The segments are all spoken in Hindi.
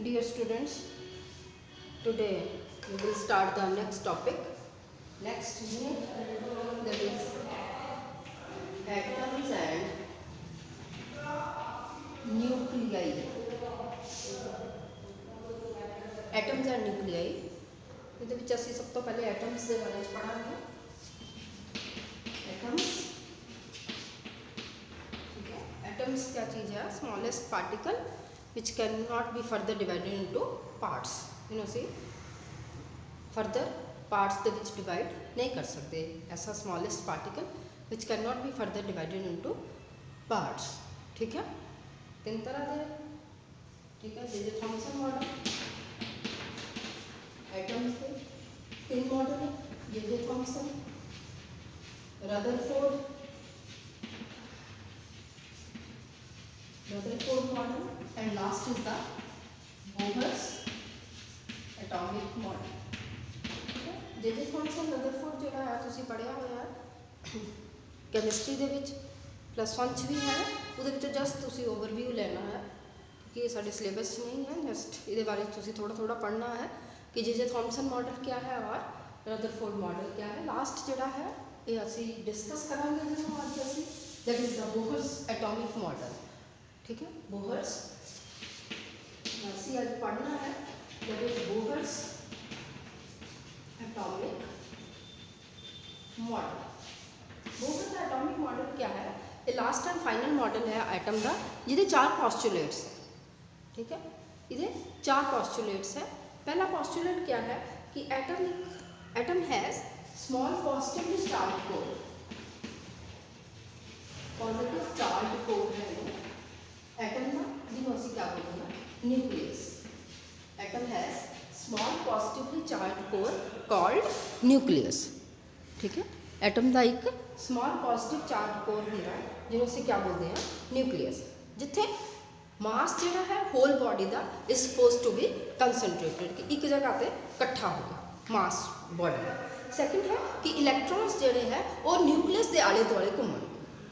Dear students, today we will start the next topic. Next unit, that is atoms and nuclei. Atoms and nuclei. ਇਹਦੇ ਵਿੱਚ ਅਸੀਂ ਸਭ ਤੋਂ ਪਹਿਲੇ ਐਟਮਸ ਦੇ ਬਾਰੇ ਪੜਾਂਗੇ. एटम्स, ठीक है. एटम्स क्या चीज़ है? Smallest particle which cannot be further divided into parts. You know, see, further parts ਦੇ ਵਿੱਚ divide नहीं कर सकते. ऐसा smallest particle which cannot be further divided into parts. ठीक है. तीन तरह दे, ठीक है. जे थॉमसन मॉडल एटम्स के तीन मॉडल है. J Thomson, Rutherford model, and last is the Bohr's atomic model. J Thomson Rutherford जो है तुसी पढ़िया होया केमिस्ट्री दे विच +1 च भी है. उहदे विच जस्ट तुसी ओवरव्यू लेना है क्योंकि ये साडे सिलेबस नहीं है. जस्ट इहदे बारे तुसी थोड़ा थोड़ा पढ़ना है कि जे थॉमसन मॉडल क्या है और रदरफोर्ड मॉडल क्या है. लास्ट जिहड़ा है ये असी डिस्कस करांगे जिसमें आज असी that is the Bohr's atomic model. ठीक है. बोहर्स असी आज पढ़ना है that is Bohr's atomic model. Bohr's atomic model क्या है? ये लास्ट एंड फाइनल मॉडल है एटम का जिहदे 4 पोस्टुलेट्स है. ठीक है. इहदे 4 पोस्टुलेट्स है. पहला पोस्टुलेट क्या है कि atom has small positively charge core. Positive charge core है एटम का जिन्हों असी क्या बोलते हैं nucleus. Atom has small positively charge core called nucleus. ठीक है. एटम का एक स्मॉल पॉजिटिव चार्ज कोर होंगे जिन्हों असी क्या बोलते हैं न्यूक्लियस. जिथे मास जो है होल बॉडी का is supposed to be concentrated कि एक जगह पर इकट्ठा होगा मास बॉडी. सैकेंड है कि इलैक्ट्रॉन्स जोड़े है वो न्यूक्लियस के आले दुआले घूमन.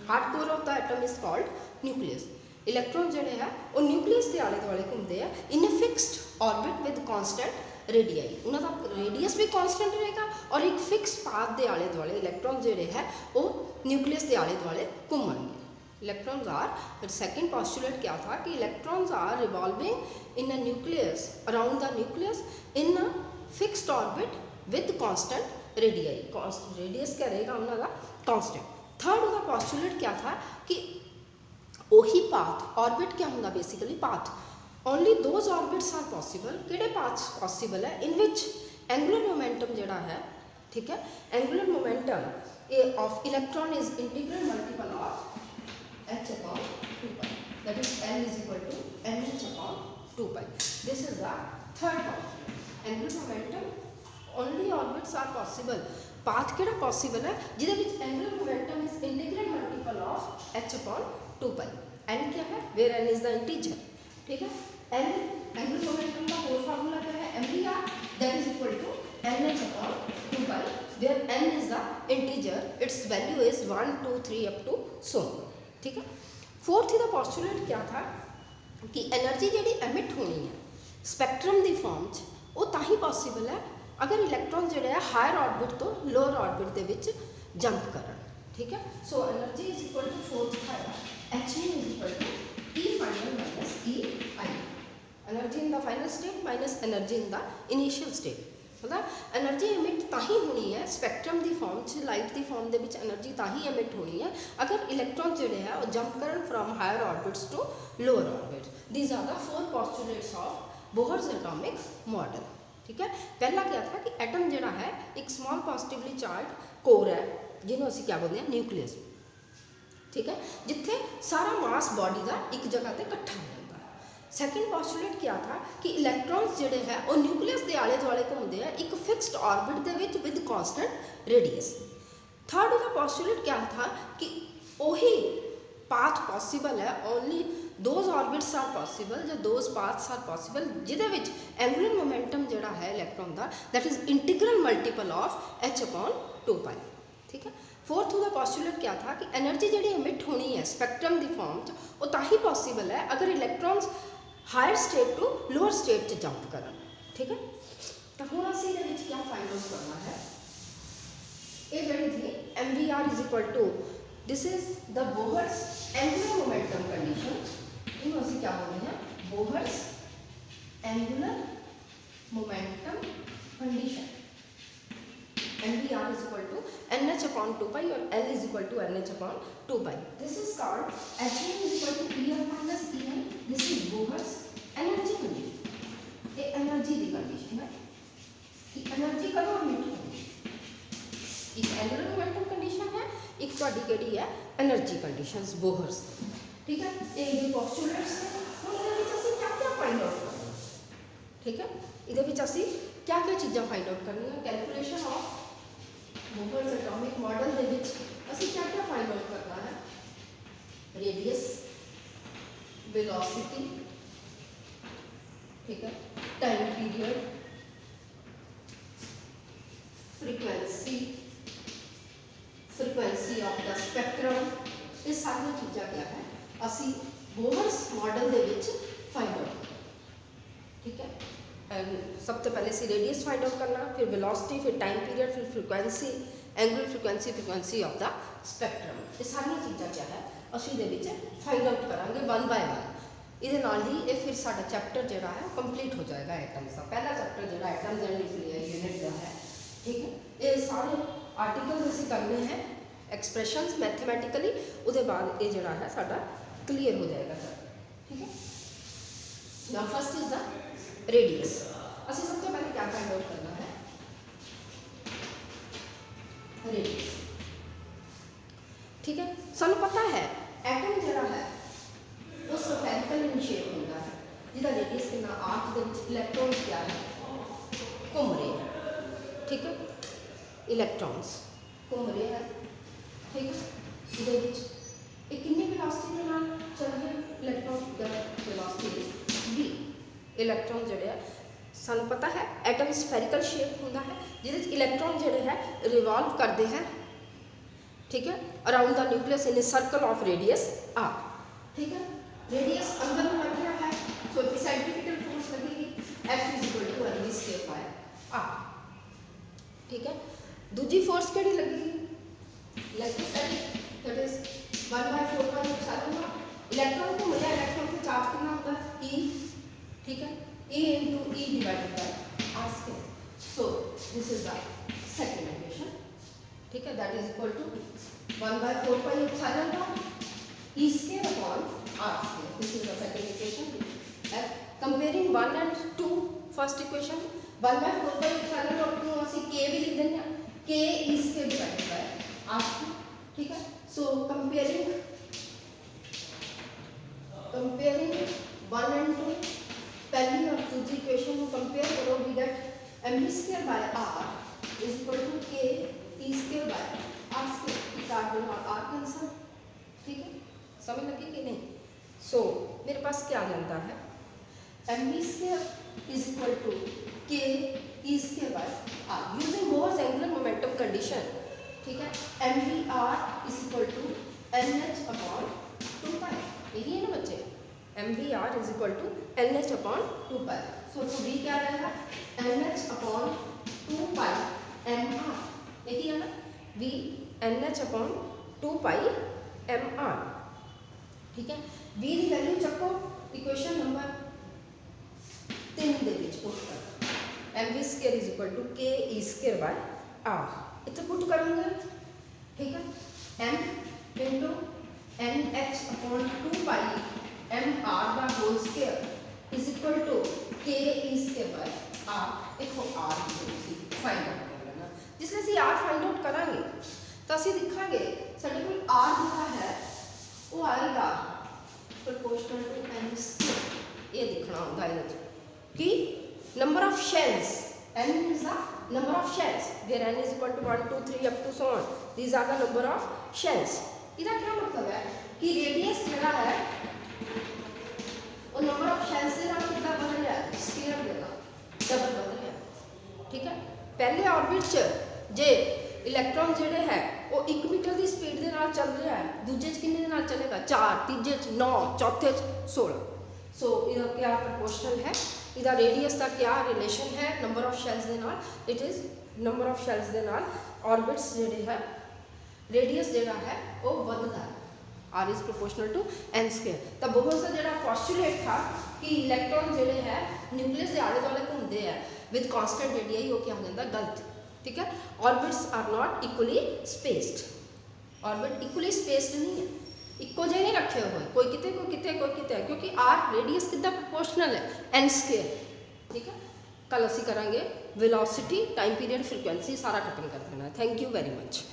Hard core of the atom is called nucleus. Electron जोड़े है वो न्यूक्लियस के आले दुआले घूमते हैं in a fixed orbit with constant radii. उन्होंने रेडियस भी कॉन्स्टेंट रहेगा और एक फिक्स पाथ के आले दुआले इलैक्ट्रॉन जोड़े है वो न्यूक्लियस के आले दुआले घूमणगे. इलैक्ट्रॉन्स आर सेकेंड पोस्टुलेट क्या था कि electrons are revolving in a nucleus around the nucleus in a fixed orbit with constant radii. Radius क्या रहेगा उन्होंने कॉन्स्टेंट. थर्ड उनका पोस्टुलेट क्या था कि वही पाथ ऑर्बिट क्या होंगे basically path. Only those orbits are possible. किहड़े पाथ्स पॉसिबल है इन विच एंगुलर मोमेंटम जोड़ा है. ठीक है. Angular momentum of electron is integral multiple of h upon 2 pi. That is L is equal to mh upon 2 pi. This is the third postulate. Angular momentum only orbits are possible. Path केड़ा possible है जिधे विच angular momentum is integral multiple of h upon 2 pi. n क्या है? Where n is the integer. ठीक है. n angular momentum का whole formula क्या है? mvr that is equal to nh upon 2 pi. Where n is the integer, its value is 1, 2, 3 up to so. ठीक है. फोर्थ ही दा पोस्टुलेट क्या था कि एनर्जी जी एमिट होनी है स्पैक्ट्रम की फॉर्म वो ताही पॉसिबल है अगर इलैक्ट्रॉन जोड़े है हायर ऑर्बिट तो लोअर ऑर्बिट के विच जंप करन. ठीक है. So energy is equal to फोर्थ था h is equal to E final minus E i. Energy in the final state minus energy in the initial state. मतलब एनर्जी एमिट ताही होनी है स्पैक्ट्रम की फॉर्म च लाइट की फॉर्म के विच एनर्जी ताही एमिट होनी है अगर इलैक्ट्रॉन जोड़े है वो जंप करन from higher orbits to lower orbits. These are the 4 postulates of Bohr's atomic model. ठीक है. पहला क्या था कि एटम जोड़ा है एक स्मॉल पॉजिटिवली चार्ज कोर है जिन्होंने असी क्या बोलते हैं न्यूक्लियस. ठीक है. जिथे सारा मास बॉडी का एक जगह पर इकट्ठा हो. सैकेंड पोस्टुलेट क्या था कि इलैक्ट्रॉन्स जोड़े है वो न्यूक्लियस के आले दुआले घूमते हैं एक फिक्सड ऑर्बिट के विद कॉन्स्टेंट रेडियस. थर्ड का पोस्टुलेट क्या था कि वही पाथ पॉसिबल है only those orbits are possible जो दोज पाथ्स आर पॉसिबल जिहदे विच एंगुलर मोमेंटम जोड़ा है इलैक्ट्रॉन का that is integral multiple of h upon 2 pi. ठीक है. फोर्थ का पोस्टुलेट क्या था कि एनर्जी जी एमिट होनी है स्पैक्ट्रम की फॉर्म वो ताही पॉसिबल है अगर electrons higher state to lower state च जंप करन। ठीक है, तो हुण असीं इहदे विच क्या फाइंड आउट करना है, ये जिहड़ी थी MVR is equal to this is the Bohr's angular momentum condition, इन्हूं असीं क्या बोलते हैं, Bohr's angular momentum condition. MVR is equal to NH upon 2 pi और L is equal to NH upon 2 pi. This is called HM is equal to ER minus EN. This is Bohr's energy condition. ये एनर्जी की कंडीशन है कि एनर्जी कदों मीट होगी, एक एंगुलर मोमेंटम कंडीशन है, एक ਤੁਹਾਡੀ ਕਿਹੜੀ ਹੈ एनर्जी कंडीशंस बोहर्स। ठीक है, ये पोस्टुलेट्स हैं, हम ਇਹਦੇ ਵਿੱਚ ਅਸੀਂ क्या फाइंड आउट करना। ठीक है, ਇਹਦੇ ਵਿੱਚ ਅਸੀਂ क्या चीज़ां फाइंड आउट करनी, calculation of Bohr's atomic model दे विच असीं क्या फाइंड आउट करना है, रेडियस, वेलोसिटी, ठीक है, time period, frequency of the spectrum, ये सारी चीज़ां क्या है असीं बोहर्स मॉडल दे विच फाइंड आउट। ठीक है, सब तो पहले सी रेडियस फाइंड आउट करना, फिर वेलोसिटी, फिर टाइम पीरियड, फिर frequency, angular frequency of the spectrum, ये सारी चीज़ां क्या है असीं दे विच फाइंड आउट करांगे वन बाय वन। ये नाल ही ये फिर साडा चैप्टर जिहड़ा है कंप्लीट हो जाएगा एटम्स का। पहला चैप्टर जिहड़ा एटम्स एंड न्यूक्लियर यूनिट का है। ठीक है, ये सारे आर्टिकल असीं करने हैं एक्सप्रैशंस मैथमेटिकली, उसके बाद ये जिहड़ा है साडा क्लीयर हो जाएगा सर। ठीक है, now first is the radius. असीं सब तो पहले क्या फाइंड आउट करना है, रेडियस। ठीक है, सानू पता है एटम जिहड़ा है वो स्फेरिकल इन शेप होता है, जिहदा रेडियस कितना आर्क दे विच इलैक्ट्रॉन्स क्या है घूम रहे हैं। ठीक है, इलैक्ट्रॉन्स घूम रहे हैं। ठीक है, जिहदे विच ये कितनी वेलोसिटी के नाल चल रहे हैं, electron the velocity v। Electron जिहड़े है सानू पता है एटम स्फेरिकल शेप होता है, जिहदे इलैक्ट्रॉन जिहड़े है रिवॉल्व करते हैं। ठीक है, around the nucleus in a circle of radius r। ठीक है, रेडियस अंदर में लग रहा है, सो सेंट्रीपिटल फोर्स लगेगी F is equal to mv square by r। ठीक है, दूसरी फोर्स केड़ी लगेगी, electrostatic, that is 1/4 pi epsilon naught. Electron को मिला, इलेक्ट्रॉन का चार्ज कितना होता है e। ठीक है, e into e divided by r square. So this is the second equation. ठीक है, that is equal to 1/4 pi epsilon naught e square upon r square। This is the second equation. F comparing 1 and 2, first equation 1/4 by epsilon naught को ਅਸੀਂ k भी लिख देंगे, k e square divided by r square। ठीक है, so comparing 1 and 2, पहली और दूसरी इक्वेशन को कंपेयर करो, we get mv square by r is equal to k e square by r square। r और r कैंसिल। ठीक है, समझ लगी कि नहीं। सो मेरे पास क्या आ जाता है, mv square is equal to k e square by r using Bohr's angular momentum condition. ठीक है, mvr is equal to nh upon 2 pi, यही है ना बच्चे, mvr is equal to nh upon 2 pi. So तो v क्या रहेगा, nh अपॉन 2 पाई mr, यही है ना, v nh upon 2 pi mr। ठीक है, v की वैल्यू चक्को इक्वेशन नंबर 3 दे विच पुट कर, mv square is equal to k e square by r इतना पुट करेंगे। ठीक है, m into nh upon 2 pi mr का whole square is equal to k e square by r। देखो r फाइंड आउट कर लेना, जिसले ਅਸੀਂ r फाइंड आउट करांगे तो ਅਸੀਂ दिखांगे ਸਾਡੇ ਕੋਲ r ਜਿਹੜਾ है वो आएगा प्रोपोर्शनल टू n स्क्वायर। ये दिखना होता है कि number of shells, n is the number of shells where n is equal to 1 2 3 up to so on, these are the number of shells। इसका क्या मतलब है कि रेडियस ਜਿਹੜਾ है वो नंबर ऑफ शेल्स ਦੇ ਨਾਲ ਕਿੱਦਾਂ ਬਦਲ ਰਿਹਾ ਹੈ, स्क्वायर ਦੇ ਨਾਲ डबल बदल रहा है। ठीक है, पहले ऑर्बिट च जे इलैक्ट्रॉन ਜਿਹੜੇ है वो 1 मीटर की स्पीड के नाल चल रहा है, दूजे च किन्ने दे नाल चलेगा 4, तीजे च 9, चौथे च 16। सो ਇਹਦਾ क्या ਪ੍ਰਪੋਰਸ਼ਨਲ ਹੈ, ਇਹਦਾ ਰੇਡੀਅਸ ਦਾ क्या ਰਿਲੇਸ਼ਨ ਹੈ ਨੰਬਰ ਆਫ ਸ਼ੈਲਸ ਦੇ ਨਾਲ, it is number of shells ਦੇ ਨਾਲ ऑर्बिट्स ਜਿਹੜੇ ਹੈ ਰੇਡੀਅਸ ਜਿਹੜਾ ਹੈ ਉਹ ਵੱਧਦਾ ਹੈ, r is proportional to n square. तो बोहर का जो पोस्टुलेट था कि इलैक्ट्रॉन जोड़े है न्यूक्लियस के आले दुआले घूमते हैं विद कॉन्सटेंट रेडियाई, वो क्या हो जाता गलत, ठीक है। Orbits are not equally spaced, orbit equally spaced नहीं है, इक्को जे नहीं रखे हुए, कोई कितने कोई कितने कोई कितने, क्योंकि आर रेडियस कितना प्रोपोर्शनल है एन स्केयर, ठीक है। कल असी करांगे वेलोसिटी, टाइम पीरियड, फ्रीक्वेंसी, सारा खत्म कर देना है। Thank you very much.